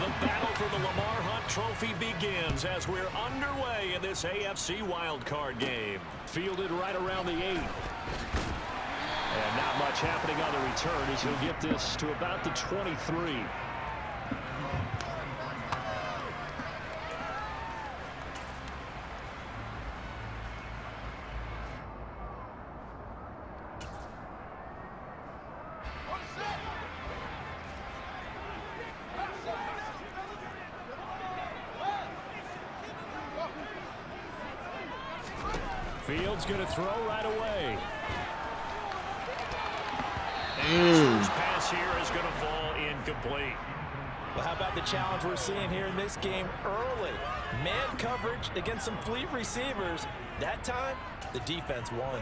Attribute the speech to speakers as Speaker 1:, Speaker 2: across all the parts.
Speaker 1: The battle for the Lamar Hunt Trophy begins as we're underway in this AFC wildcard game. Fielded right around the 8. And not much happening on the return as he'll get this to about the 23. Fields going to throw right away. And his first pass here is going to fall incomplete.
Speaker 2: Well, how about the challenge we're seeing here in this game early? Man coverage against some fleet receivers. That time, the defense won.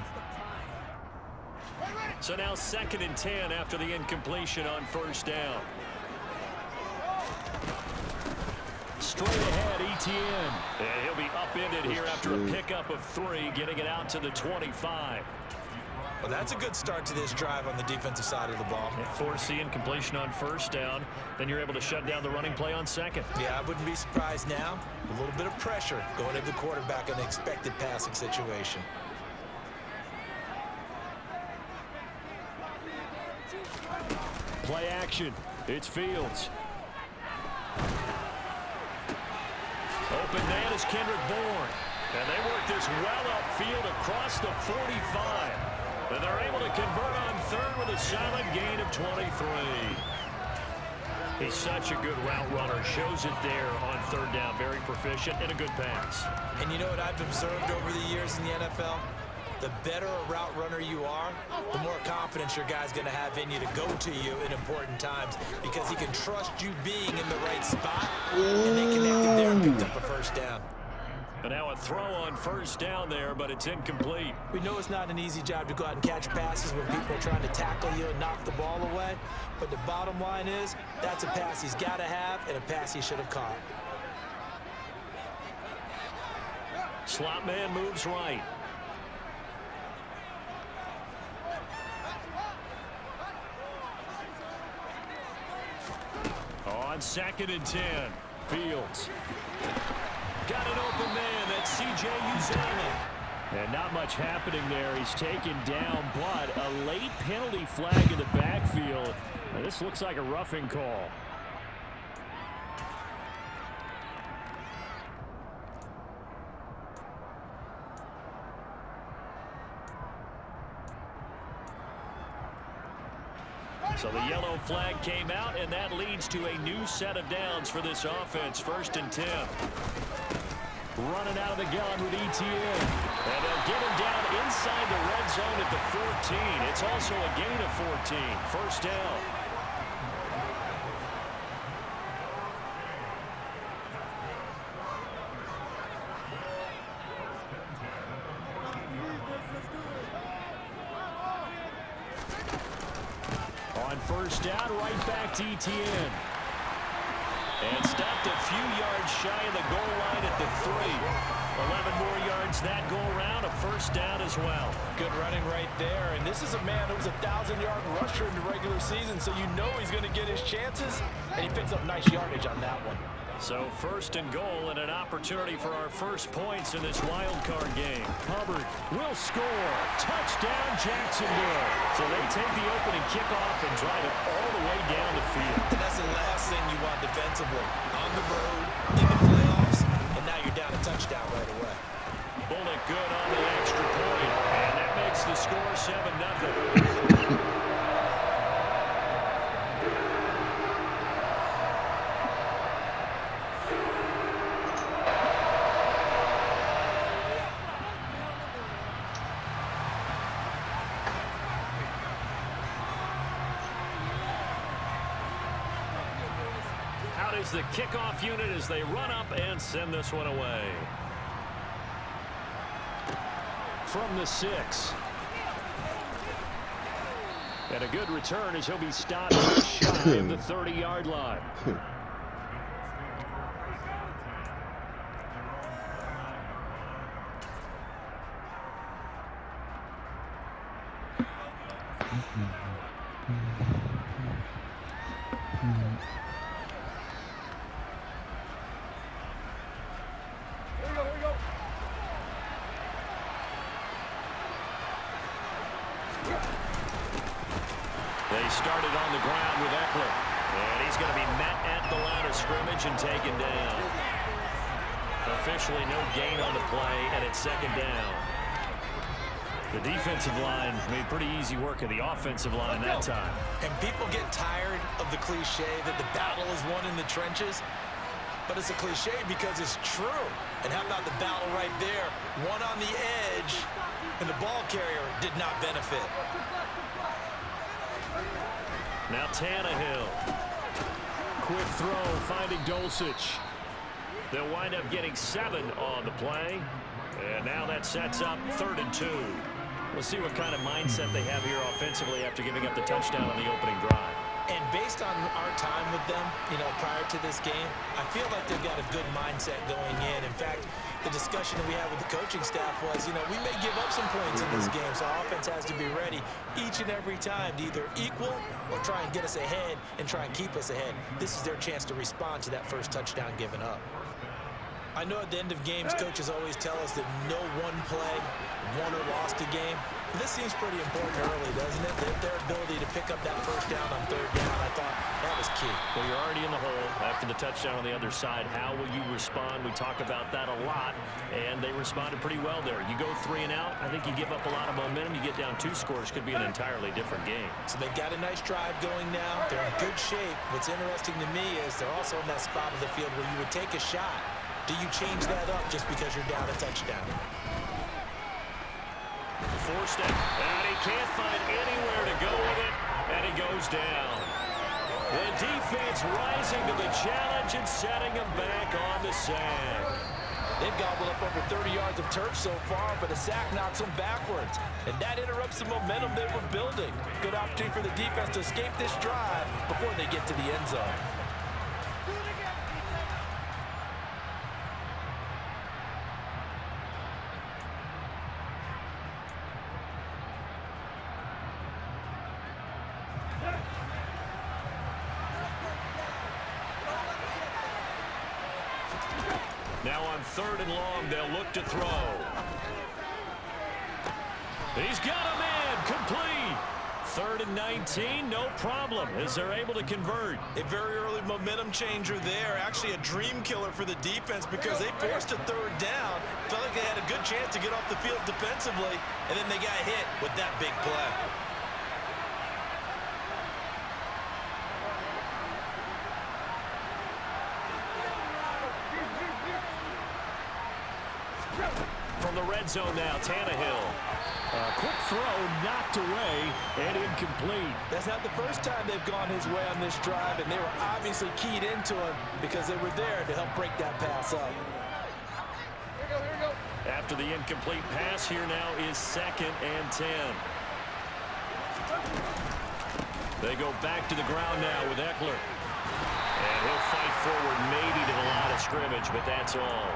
Speaker 1: So now 2nd and 10 after the incompletion on first down. Straight ahead, Etienne. And he'll be upended here after a pickup of 3, getting it out to the 25.
Speaker 2: Well, that's a good start to this drive on the defensive side of the ball.
Speaker 1: Force the incompletion on first down. Then you're able to shut down the running play on 2nd.
Speaker 2: Yeah, I wouldn't be surprised now. A little bit of pressure going into the quarterback in an expected passing situation.
Speaker 1: Play action. It's Fields. Open man is Kendrick Bourne. And they work this well upfield across the 45. And they're able to convert on 3rd with a solid gain of 23. He's such a good route runner. Shows it there on 3rd down. Very proficient and a good pass.
Speaker 2: And you know what I've observed over the years in the NFL? The better a route runner you are, the more confidence your guy's going to have in you to go to you in important times because he can trust you being in the right spot, and they connected there and picked up a first down.
Speaker 1: And now a throw on first down there, but it's incomplete.
Speaker 2: We know it's not an easy job to go out and catch passes when people are trying to tackle you and knock the ball away, but the bottom line is that's a pass he's got to have and a pass he should have caught.
Speaker 1: Slot man moves right. On 2nd and 10, Fields. Got an open man, that's C.J. Uzomah. And not much happening there. He's taken down, but a late penalty flag in the backfield. And this looks like a roughing call. So the yellow flag came out, and that leads to a new set of downs for this offense. 1st and 10. Running out of the gun with Etienne. And they'll get him down inside the red zone at the 14. It's also a gain of 14. 1st down. On first down, right back to Etienne. And stopped a few yards shy of the goal line at the 3. 11 more yards that go around, a first down as well.
Speaker 2: Good running right there. And this is a man who was a 1,000-yard rusher in the regular season, so you know he's going to get his chances, and he picks up nice yardage on that one.
Speaker 1: So 1st and goal and an opportunity for our first points in this wild card game. Hubbard will score. Touchdown, Jacksonville. So they take the opening kickoff and drive it all the way down the field.
Speaker 2: And that's the last thing you want defensively. On the road, in the playoffs, and now you're down a touchdown right away.
Speaker 1: Bullock good on the extra point, and that makes the score 7-0. Is the kickoff unit as they run up and send this one away. From the 6. And a good return as he'll be stopped just shy of the 30-yard line. started on the ground with Eckler. And he's going to be met at the line of scrimmage and taken down. Officially no gain on the play, and it's second down. The defensive line made pretty easy work of the offensive line that time.
Speaker 2: And people get tired of the cliche that the battle is won in the trenches. But it's a cliche because it's true. And how about the battle right there? One on the edge, and the ball carrier did not benefit.
Speaker 1: Now Tannehill. Quick throw, finding Dulcich. They'll wind up getting 7 on the play. And now that sets up 3rd and 2. We'll see what kind of mindset they have here offensively after giving up the touchdown on the opening drive.
Speaker 2: And based on our time with them, prior to this game, I feel like they've got a good mindset going in. In fact, the discussion that we had with the coaching staff was, we may give up some points in this game, so our offense has to be ready each and every time to either equal or try and get us ahead and try and keep us ahead. This is their chance to respond to that first touchdown given up. I know at the end of games, coaches always tell us that no one play won or lost a game. This seems pretty important early, doesn't it? Their ability to pick up that first down on 3rd down, I thought that was key.
Speaker 1: Well, you're already in the hole after the touchdown on the other side. How will you respond? We talk about that a lot, and they responded pretty well there. You go 3 and out, I think you give up a lot of momentum. You get down 2 scores, could be an entirely different game.
Speaker 2: So they've got a nice drive going now. They're in good shape. What's interesting to me is they're also in that spot of the field where you would take a shot. Do you change that up just because you're down a touchdown?
Speaker 1: Forced it, and he can't find anywhere to go with it, and he goes down. The defense rising to the challenge and setting him back on the sack.
Speaker 3: They've gobbled up over 30 yards of turf so far, but a sack knocks them backwards. And that interrupts the momentum they were building. Good opportunity for the defense to escape this drive before they get to the end zone.
Speaker 1: Now on 3rd and long, they'll look to throw. He's got a man, complete. 3rd and 19, no problem, as they're able to convert.
Speaker 2: A very early momentum changer there. Actually a dream killer for the defense because they forced a 3rd down. Felt like they had a good chance to get off the field defensively, and then they got hit with that big play.
Speaker 1: From the red zone now, Tannehill. Quick throw, knocked away, and incomplete.
Speaker 3: That's not the first time they've gone his way on this drive, and they were obviously keyed into him because they were there to help break that pass up.
Speaker 4: Here we go.
Speaker 1: After the incomplete pass, here now is 2nd and 10. They go back to the ground now with Eckler. And he'll fight forward maybe to the line of scrimmage, but that's all.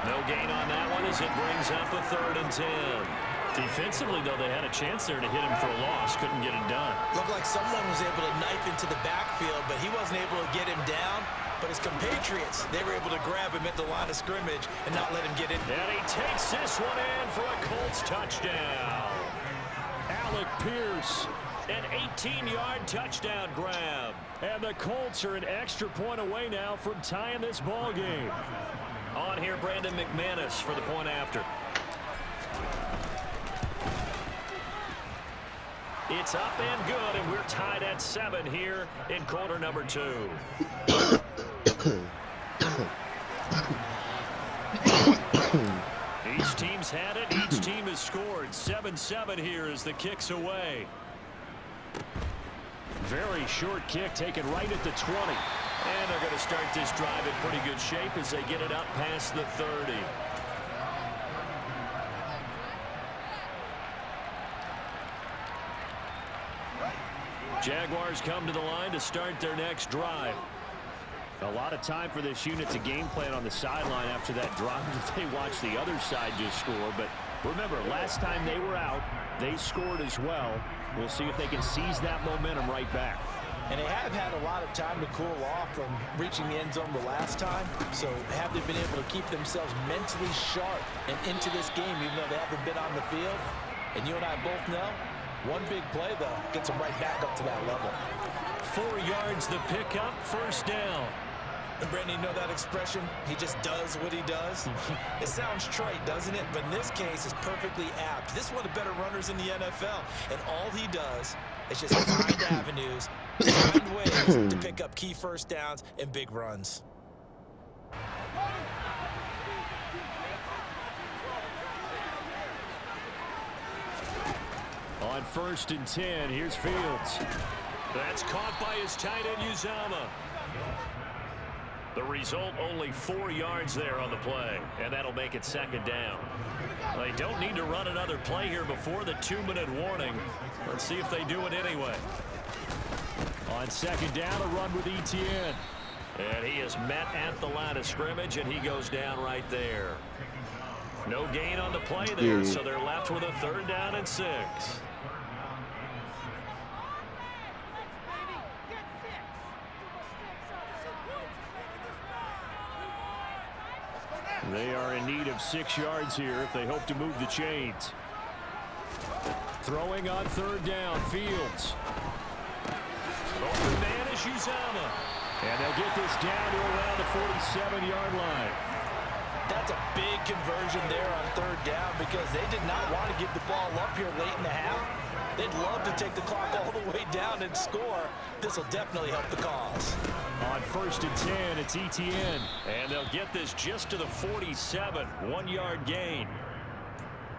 Speaker 1: No gain on that one as it brings up a 3rd and 10. Defensively, though, they had a chance there to hit him for a loss. Couldn't get it done.
Speaker 2: Looked like someone was able to knife into the backfield, but he wasn't able to get him down. But his compatriots, they were able to grab him at the line of scrimmage and not let him get in.
Speaker 1: And he takes this one in for a Colts touchdown. Alec Pierce, an 18-yard touchdown grab. And the Colts are an extra point away now from tying this ball game. On here, Brandon McManus for the point after. It's up and good, and we're tied at 7 here in quarter number 2. Each team's had it. Each team has scored. 7-7 here as the kick's away. Very short kick taken right at the 20. And they're going to start this drive in pretty good shape as they get it up past the 30. Jaguars come to the line to start their next drive. A lot of time for this unit to game plan on the sideline after that drive. They watch the other side just score. But remember, last time they were out, they scored as well. We'll see if they can seize that momentum right back.
Speaker 3: And they have had a lot of time to cool off from reaching the end zone the last time. So have they been able to keep themselves mentally sharp and into this game, even though they haven't been on the field? And you and I both know, One big play, though, gets him right back up to that level.
Speaker 1: 4 yards the pickup, first down.
Speaker 2: And Brandon, you know that expression? He just does what he does. It sounds trite, doesn't it? But in this case, it's perfectly apt. This is one of the better runners in the NFL. And all he does is just find avenues, find ways to pick up key first downs and big runs.
Speaker 1: On 1st and 10, here's Fields. That's caught by his tight end, Uzama. The result, only 4 yards there on the play, and that'll make it 2nd down. They don't need to run another play here before the 2-minute warning. Let's see if they do it anyway. On 2nd down, a run with Etienne. And he is met at the line of scrimmage, and he goes down right there. No gain on the play there, so they're left with a 3rd down and 6. They are in need of 6 yards here if they hope to move the chains. Throwing on 3rd down, Fields. Open man is Uzama. And they'll get this down to around the 47-yard line.
Speaker 3: That's a big conversion there on 3rd down because they did not want to give the ball up here late in the half. They'd love to take the clock all the way down and score. This will definitely help the cause.
Speaker 1: On 1st and 10, it's Etienne. And they'll get this just to the 47, 1-yard gain.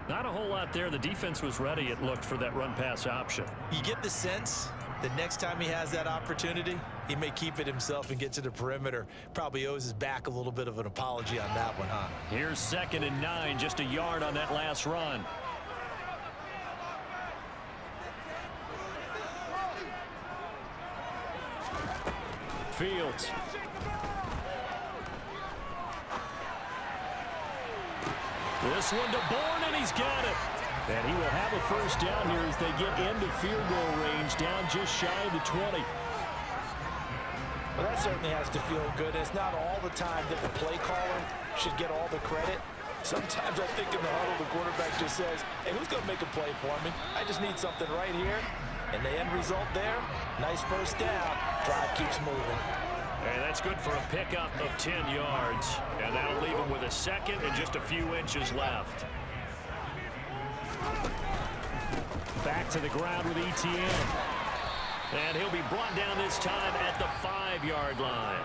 Speaker 1: Not a whole lot there. The defense was ready, it looked, for that run-pass option.
Speaker 2: You get the sense the next time he has that opportunity, he may keep it himself and get to the perimeter. Probably owes his back a little bit of an apology on that one, huh?
Speaker 1: Here's 2nd and 9, just a yard on that last run. Fields. This one to Bourne, and he's got it. And he will have a 1st down here as they get into field goal range, down just shy of the 20.
Speaker 3: Well, that certainly has to feel good. It's not all the time that the play caller should get all the credit. Sometimes I think in the huddle, the quarterback just says, hey, who's going to make a play for me? I just need something right here. And the end result there, nice 1st down. Drive keeps moving.
Speaker 1: And that's good for a pickup of 10 yards. And that'll leave him with a 2nd and just a few inches left. Back to the ground with Etienne. And he'll be brought down this time at the 5-yard line.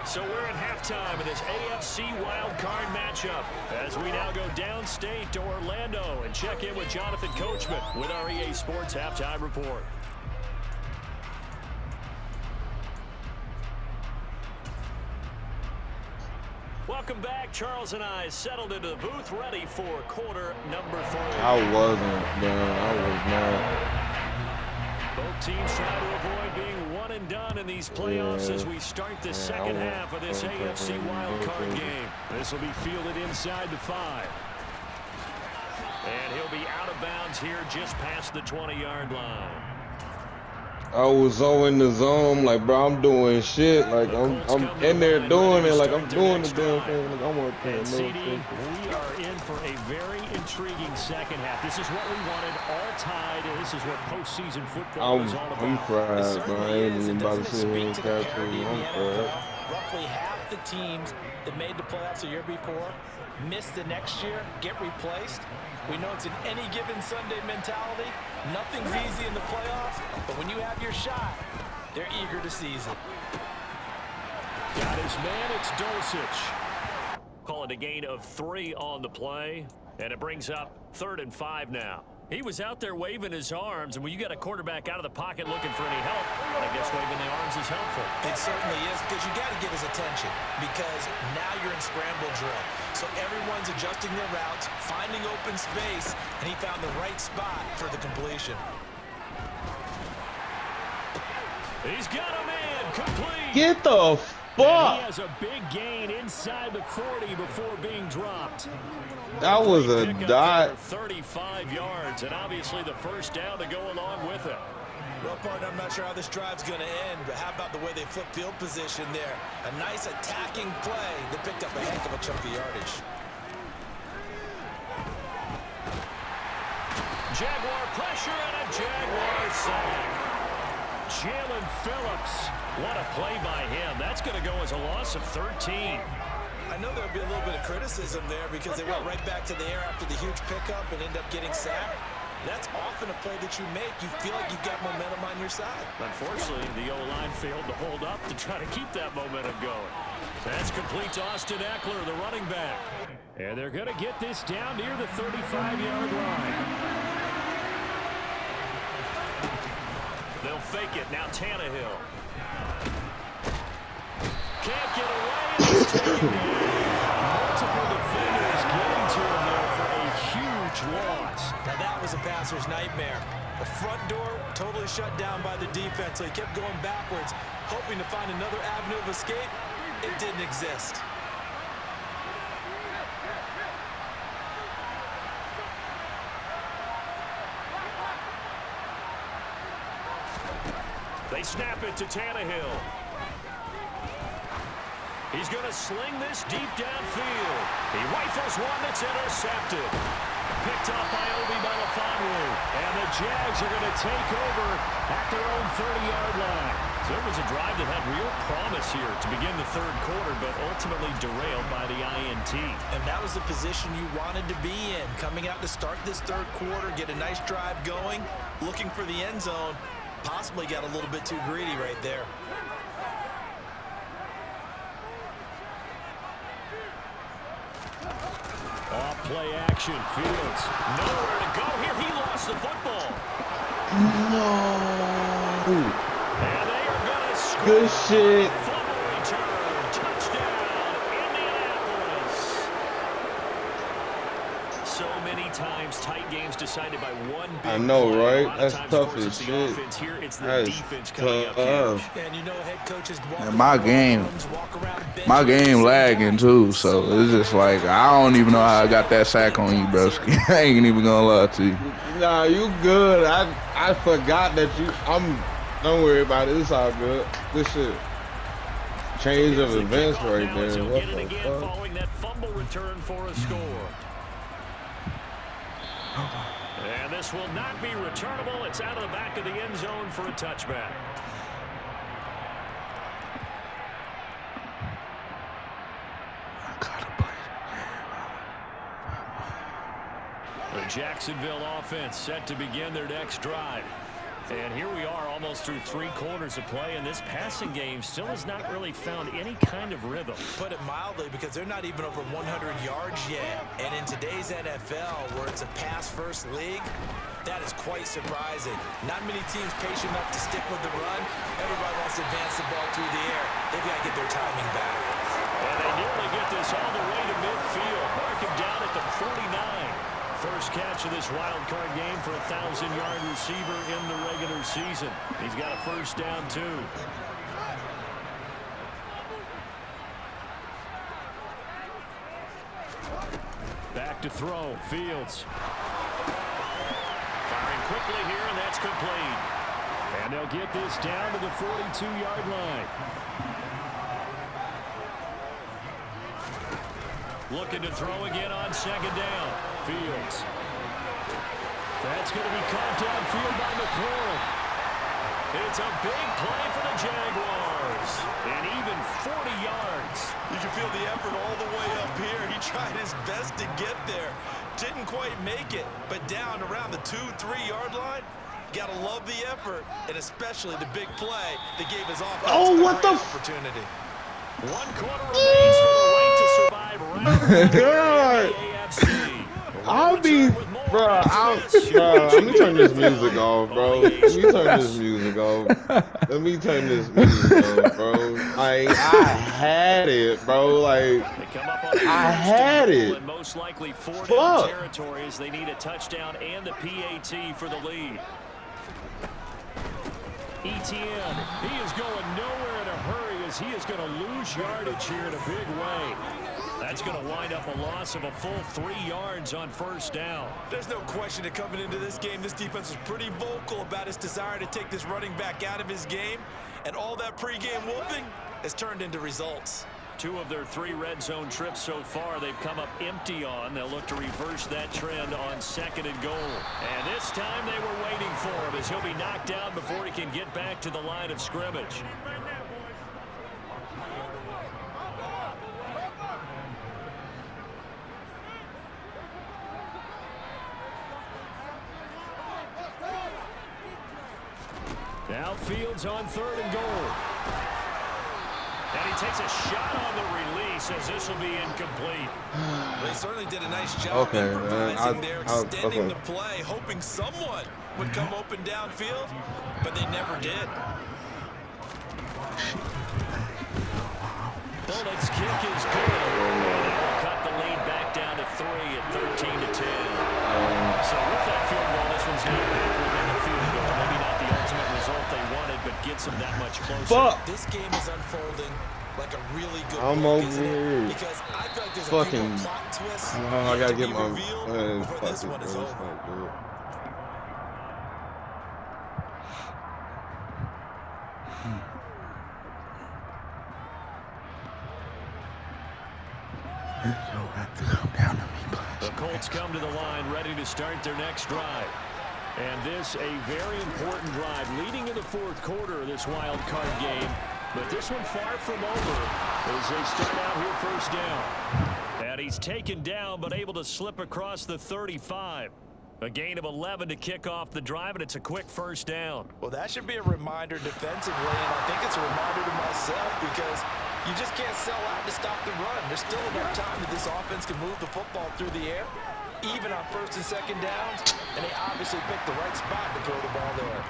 Speaker 1: So we're at halftime in this AFC wildcard matchup as we now go downstate to Orlando and check in with Jonathan Coachman with our EA Sports Halftime Report. Welcome back. Charles and I settled into the booth ready for quarter number 3.
Speaker 5: I wasn't, man. I was not.
Speaker 1: Both teams try to avoid being one and done in these playoffs as we start the second half of this AFC wildcard game. This will be fielded inside the 5. And he'll be out of bounds here just past the 20-yard line.
Speaker 5: I was so in the zone, like, bro, I'm doing shit. Like, I'm in there doing it. Like, I'm doing the damn thing. Like, I'm
Speaker 1: and CD, we are in for a very intriguing second half. This is what we wanted, all tied. This is what postseason football is all about.
Speaker 5: I'm fried, bro. I ain't even about to sit here and catch you. I'm fried.
Speaker 3: Roughly half the teams that made the playoffs the year before miss the next year, get replaced. We know it's an any given Sunday mentality. Nothing's easy in the playoffs, but when you have your shot, they're eager to seize it.
Speaker 1: Got his man, it's Dulcich. Call it a gain of 3 on the play, and it brings up 3rd and 5 now. He was out there waving his arms, and when you got a quarterback out of the pocket looking for any help, I guess waving the arms is helpful.
Speaker 2: It certainly is, because you got to get his attention, because now you're in scramble drill. So everyone's adjusting their routes, finding open space, and he found the right spot for the completion.
Speaker 1: He's got a man, complete.
Speaker 5: Get the fuck.
Speaker 1: He has a big gain inside the 40 before being dropped.
Speaker 5: That was a dot.
Speaker 1: 35 yards, and obviously the 1st down to go along with it.
Speaker 2: Well, partner, I'm not sure how this drive's going to end, but how about the way they flip field position there? A nice attacking play that picked up a heck of a chunk of yardage.
Speaker 1: Jaguar pressure and a Jaguar sack. Jalen Phillips. What a play by him. That's going to go as a loss of 13.
Speaker 2: I know there'll be a little bit of criticism there because they went right back to the air after the huge pickup and ended up getting sacked. That's often a play that you make. You feel like you've got momentum on your side.
Speaker 1: Unfortunately, the O-line failed to hold up to try to keep that momentum going. That's complete to Austin Eckler, the running back. And they're going to get this down near the 35-yard line. They'll fake it. Now Tannehill. Can't get away. It's taken down. Multiple defenders getting to him there for a huge loss.
Speaker 2: Now that was a passer's nightmare. The front door totally shut down by the defense, so he kept going backwards, hoping to find another avenue of escape. It didn't exist.
Speaker 1: They snap it to Tannehill. He's going to sling this deep downfield. He rifles one that's intercepted. Picked up by Obi Melifonwu. And the Jags are going to take over at their own 30-yard line. So it was a drive that had real promise here to begin the third quarter, but ultimately derailed by the INT.
Speaker 2: And that was the position you wanted to be in. Coming out to start this third quarter, get a nice drive going, looking for the end zone. Possibly got a little bit too greedy right there.
Speaker 1: Off play action. Fields nowhere to go here. He lost the football.
Speaker 5: No.
Speaker 1: And they are going to score.
Speaker 5: Good shit.
Speaker 1: Fumble return. Touchdown, Indianapolis. So many times tight games decided by one big
Speaker 5: I know,
Speaker 1: play.
Speaker 5: right? That's tough as shit.
Speaker 1: Here, it's the
Speaker 5: That is
Speaker 1: defense coming up
Speaker 5: tough.
Speaker 1: huge.
Speaker 2: And you know, head coaches
Speaker 6: And my game lagging too, so it's just like I don't even know how I got that sack on you, bro. I ain't even gonna lie to you.
Speaker 5: Nah, you good. I forgot that you. Don't worry about it. It's all good. Good shit. Change of events right there. What
Speaker 1: Get it
Speaker 5: the
Speaker 1: again
Speaker 5: fuck?
Speaker 1: following that fumble return for a score. And this will not be returnable. It's out of the back of the end zone for a touchback. The Jacksonville offense set to begin their next drive. And here we are almost through 3 quarters of play, and this passing game still has not really found any kind of rhythm.
Speaker 2: Put it mildly, because they're not even over 100 yards yet. And in today's NFL, where it's a pass-first league, that is quite surprising. Not many teams patient enough to stick with the run. Everybody wants to advance the ball through the air. They've got to get their timing back.
Speaker 1: And they nearly get this all the way to midfield. Mark him down at the 49. First catch of this wild card game for a 1,000-yard receiver in the regular season. He's got a first down, too. Back to throw. Fields. Firing quickly here, and that's complete. And they'll get this down to the 42-yard line. Looking to throw again on second down. Fields. That's going to be caught downfield by McLaurin. It's a big play for the Jaguars. And even 40 yards.
Speaker 2: You can feel the effort all the way up here. He tried his best to get there. Didn't quite make it, but down around the 2-3 yard line. Got to love the effort, and especially the big play that gave his offense a great opportunity.
Speaker 1: 1 quarter remains for the right to survive round
Speaker 5: God.
Speaker 1: AFC.
Speaker 5: I'll be, bro. Let me turn this music off, bro. Let me turn this music off. Let me turn this music off, bro. Like I had it, bro. Like I had it.
Speaker 1: Most likely 4 down territories. They need a touchdown and the PAT for the lead. Etienne, he is going nowhere in a hurry as he is going to lose yardage here in a big way. That's going to wind up a loss of a full 3 yards on first down.
Speaker 2: There's no question that coming into this game, this defense was pretty vocal about its desire to take this running back out of his game. And all that pregame whooping has turned into results.
Speaker 1: 2 of their 3 red zone trips so far, they've come up empty on. They'll look to reverse that trend on 2nd and goal. And this time they were waiting for him as he'll be knocked down before he can get back to the line of scrimmage. Now Fields on 3rd and goal. And he takes a shot on the release as this will be incomplete.
Speaker 2: They certainly did a nice job improvising there, extending the play, hoping someone would come open downfield, but they never did.
Speaker 1: Bullock's kick is good. They'll cut the lead back down to 3 at 13-10. So with that field goal, this one's now back within the field goal. Maybe not the ultimate result they wanted, but gets them that much closer.
Speaker 2: This game is unfolding like a really good
Speaker 5: I'm
Speaker 2: book,
Speaker 5: over
Speaker 2: isn't it?
Speaker 5: here.
Speaker 2: Because I feel like there's
Speaker 5: Fucking.
Speaker 2: a few more plot twists
Speaker 5: I gotta get my.
Speaker 2: before this one is over.
Speaker 1: The Colts come to the line ready to start their next drive. And this a very important drive leading in the 4th quarter of this wild card game. But this one far from over as they start out here 1st down. And he's taken down but able to slip across the 35. A gain of 11 to kick off the drive, and it's a quick 1st down.
Speaker 2: Well, that should be a reminder defensively, and I think it's a reminder to myself because you just can't sell out to stop the run. There's still enough time that this offense can move the football through the air, even on 1st and 2nd downs, and they obviously picked the right spot to throw the ball there.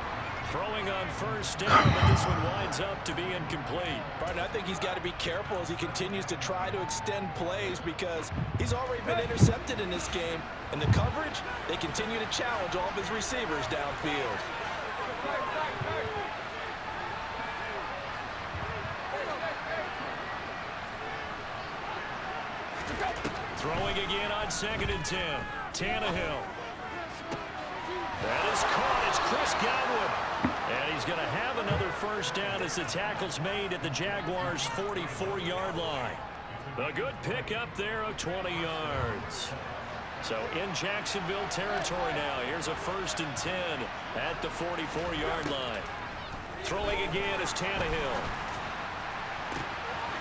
Speaker 1: Throwing on 1st down, but this one winds up to be incomplete.
Speaker 3: But I think he's got to be careful as he continues to try to extend plays because he's already been intercepted in this game. And the coverage, they continue to challenge all of his receivers downfield.
Speaker 1: Throwing again on 2nd and 10. Tannehill. That is caught. It's Chris Godwin. And he's going to have another 1st down as the tackle's made at the Jaguars' 44-yard line. A good pickup there of 20 yards. So in Jacksonville territory now. Here's a 1st and 10 at the 44-yard line. Throwing again is Tannehill.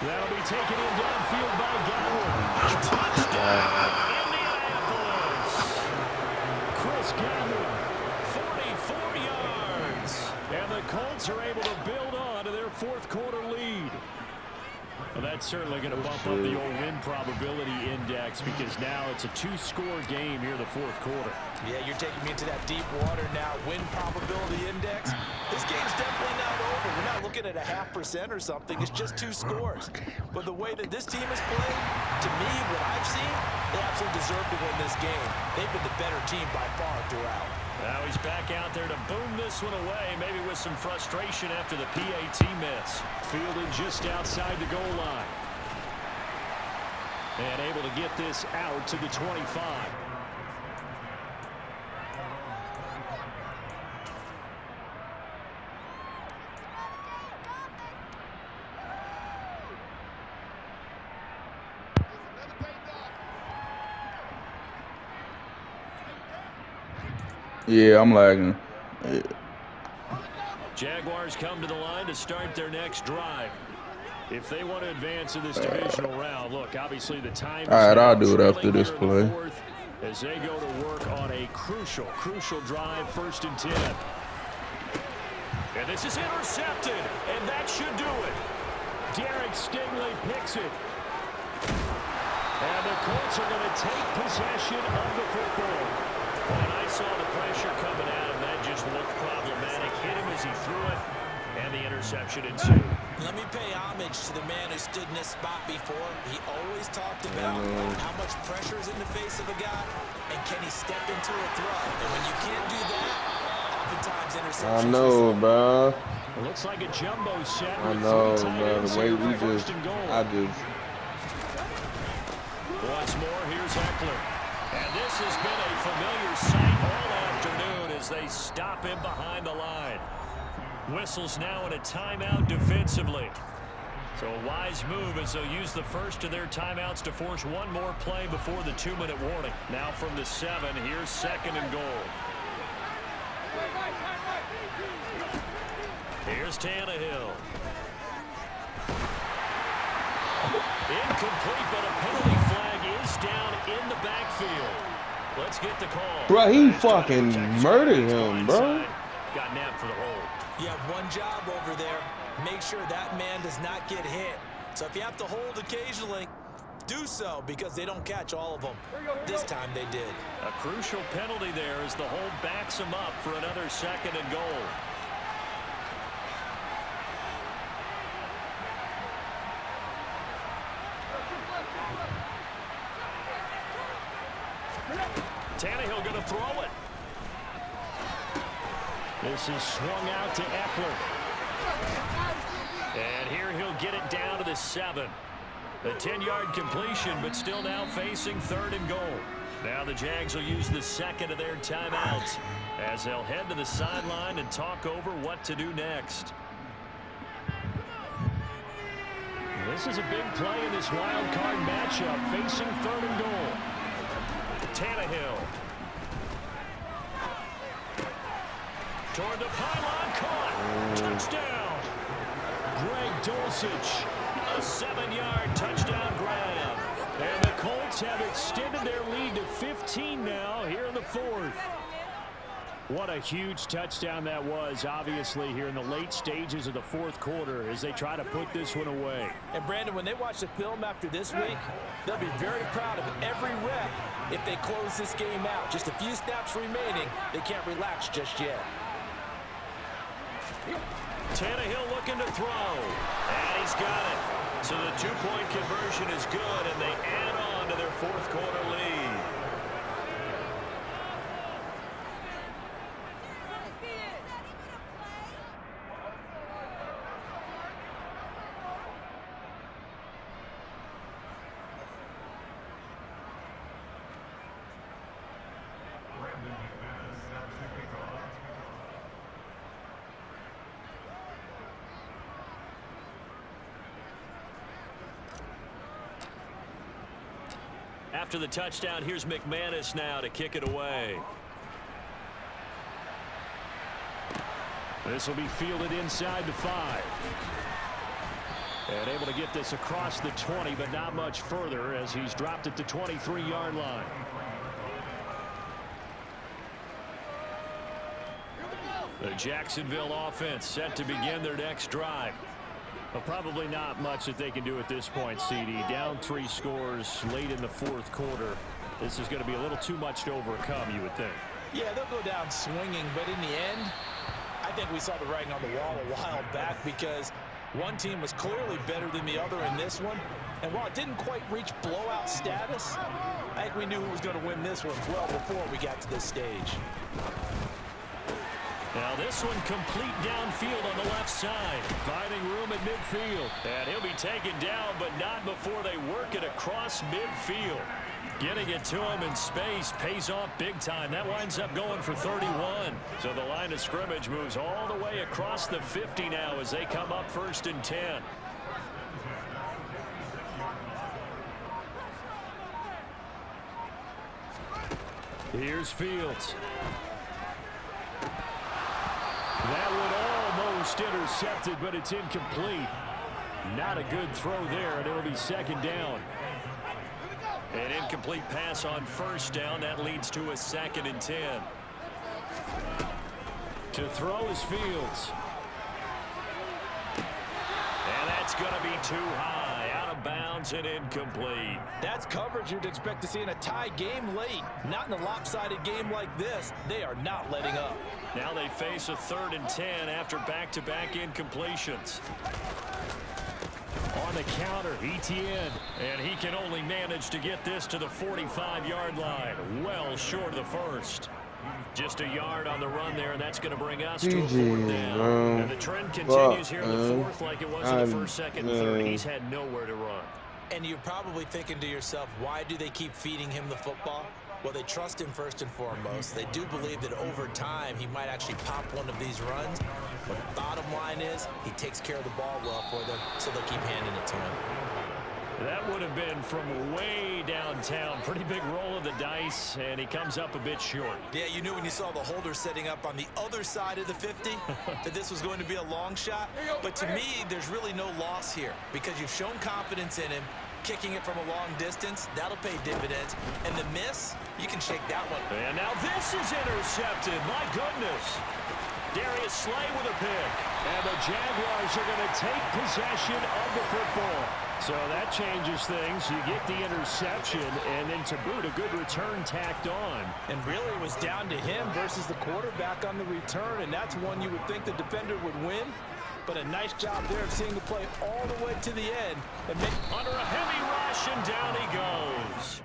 Speaker 1: That'll be taken in downfield by Godwin. Touchdown, Indianapolis. Chris Godwin, 44 yards. And the Colts are able to build on to their 4th quarter lead. Well, that's certainly going to bump up the old win probability index because now it's a 2-score game here in the 4th quarter.
Speaker 2: Yeah, you're taking me into that deep water now. Win probability index. This game's definitely not over. We're not looking at a 0.5% or something. It's just 2 scores. But the way that this team has played, to me, what I've seen, they absolutely deserve to win this game. They've been the better team by far throughout.
Speaker 1: Now he's back out there to boom this one away, maybe with some frustration after the PAT miss. Fielded just outside the goal line. And able to get this out to the 25.
Speaker 6: Yeah, I'm lagging. Yeah.
Speaker 1: Jaguars come to the line to start their next drive. If they want to advance in this divisional round, look, obviously the time is
Speaker 6: all right,
Speaker 1: now
Speaker 6: I'll do it after
Speaker 1: trailing
Speaker 6: this
Speaker 1: here in the
Speaker 6: play.
Speaker 1: 4th as they go to work on a crucial drive, 1st and 10. And this is intercepted, and that should do it. Derek Stingley picks it. And the Colts are going to take possession of the football. When I saw the pressure coming at him, that just looked problematic. Hit him as he threw it, and the interception ensued.
Speaker 2: Let me pay homage to the man who stood in this spot before. He always talked about how much pressure is in the face of a guy, and can he step into a throw. And when you can't do that, oftentimes interceptions.
Speaker 5: I know, bro.
Speaker 1: It looks like a jumbo set.
Speaker 5: I
Speaker 1: with
Speaker 5: know,
Speaker 1: 3 tight
Speaker 5: bro.
Speaker 1: ends
Speaker 5: The way
Speaker 1: here
Speaker 5: we
Speaker 1: for
Speaker 5: just,
Speaker 1: 1st and goal. Once more, here's Eckler. And this has been a familiar sight all afternoon as they stop him behind the line. Whistles now in a timeout defensively. So a wise move as they'll use the first of their timeouts to force one more play before the 2-minute warning. Now from the 7, here's 2nd and goal. Here's Tannehill. Incomplete, but a penalty flag is down in the backfield. Let's get the call.
Speaker 5: Bro, he fucking murdered him, bro.
Speaker 1: Got nabbed for the hold.
Speaker 2: You have one job over there. Make sure that man does not get hit. So if you have to hold occasionally, do so, because they don't catch all of them. This time they did.
Speaker 1: A crucial penalty there as the hold backs him up for another 2nd and goal. Tannehill going to throw it. This is swung out to Eckler. And here he'll get it down to the 7. A 10-yard completion, but still now facing 3rd and goal. Now the Jags will use the 2nd of their timeouts as they'll head to the sideline and talk over what to do next. This is a big play in this wild card matchup, facing 3rd and goal. Tannehill. Toward the pylon, caught. Touchdown. Greg Dulcich. A 7-yard touchdown grab. And the Colts have extended their lead to 15 now here in the 4th. What a huge touchdown that was, obviously, here in the late stages of the 4th quarter as they try to put this one away.
Speaker 3: And, Brandon, when they watch the film after this week, they'll be very proud of every rep if they close this game out. Just a few snaps remaining. They can't relax just yet.
Speaker 1: Tannehill looking to throw. And he's got it. So the 2-point conversion is good, and they add on to their 4th quarter lead. After the touchdown, here's McManus now to kick it away. This will be fielded inside the 5. And able to get this across the 20, but not much further as he's dropped at the 23-yard line. The Jacksonville offense set to begin their next drive. Well, probably not much that they can do at this point, CD. Down 3 scores late in the 4th quarter. This is going to be a little too much to overcome, you would think.
Speaker 3: Yeah, they'll go down swinging, but in the end, I think we saw the writing on the wall a while back because one team was clearly better than the other in this one. And while it didn't quite reach blowout status, I think we knew who was going to win this one well before we got to this stage.
Speaker 1: Now this one complete downfield on the left side. Finding room at midfield. And he'll be taken down, but not before they work it across midfield. Getting it to him in space pays off big time. That winds up going for 31. So the line of scrimmage moves all the way across the 50 now as they come up 1st and 10. Here's Fields. That one almost intercepted, but it's incomplete. Not a good throw there, and it'll be 2nd down. An incomplete pass on 1st down. That leads to a 2nd and 10. To throw is Fields. And that's going to be too high. Out of bounds and incomplete.
Speaker 3: That's coverage you'd expect to see in a tie game late. Not in a lopsided game like this. They are not letting up.
Speaker 1: Now they face a 3rd and 10 after back-to-back incompletions. On the counter, Etienne. And he can only manage to get this to the 45-yard line. Well short of the 1st. Just a yard on the run there, and that's going to bring us to a 4th down. And the trend continues here in the 4th like it was in the 1st, 2nd, and 3rd. He's had nowhere to run.
Speaker 2: And you're probably thinking to yourself, why do they keep feeding him the football? Well, they trust him first and foremost. They do believe that over time he might actually pop one of these runs. But bottom line is, he takes care of the ball well for them, so they'll keep handing it to him.
Speaker 1: That would have been from way downtown. Pretty big roll of the dice, and he comes up a bit short.
Speaker 2: Yeah, you knew when you saw the holder setting up on the other side of the 50 that this was going to be a long shot. But to me, there's really no loss here because you've shown confidence in him. Kicking it from a long distance, that'll pay dividends. And the miss, you can shake that one.
Speaker 1: And now this is intercepted. My goodness. Darius Slay with a pick. And the Jaguars are going to take possession of the football. So that changes things. You get the interception, and then to boot, a good return tacked on.
Speaker 3: And really, it was down to him versus the quarterback on the return, and that's one you would think the defender would win. But a nice job there of seeing the play all the way to the end. And
Speaker 1: under a heavy rush, and down he goes.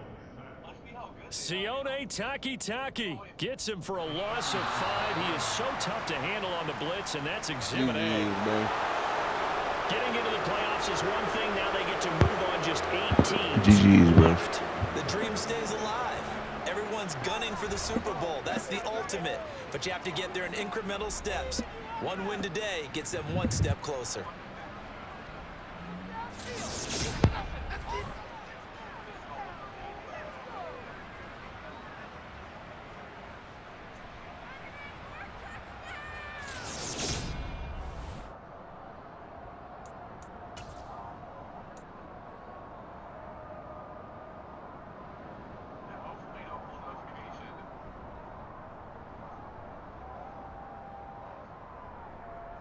Speaker 1: Sione Takitaki gets him for a loss of 5. He is so tough to handle on the blitz, and that's Exhibit A. Getting into the playoffs is one thing. Now they get to move on just 18
Speaker 6: GG's, bro.
Speaker 1: left.
Speaker 2: The dream stays alive. Everyone's gunning for the Super Bowl. That's the ultimate. But you have to get there in incremental steps. One win today gets them one step closer.